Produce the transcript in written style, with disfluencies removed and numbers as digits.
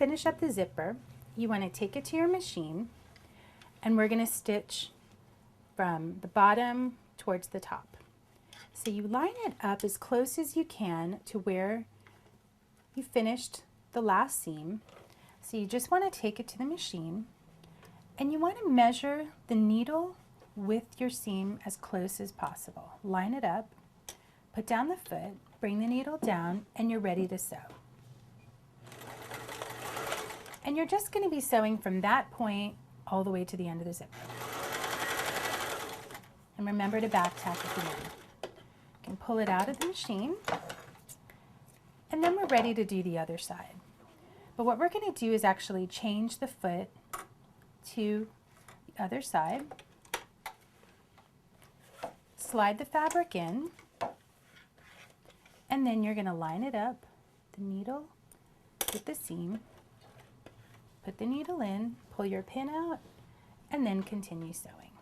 finish up the zipper, you want to take it to your machine, and we're going to stitch from the bottom towards the top. So you line it up as close as you can to where you finished the last seam. So you just want to take it to the machine, and you want to measure the needle with your seam as close as possible. Line it up, put down the foot, bring the needle down, and you're ready to sew. And you're just going to be sewing from that point all the way to the end of the zipper. And remember to back tack at the end. You can pull it out of the machine, and then we're ready to do the other side. But what we're going to do is actually change the foot to the other side, slide the fabric in, and then you're going to line it up, the needle with the seam, put the needle in, pull your pin out, and then continue sewing.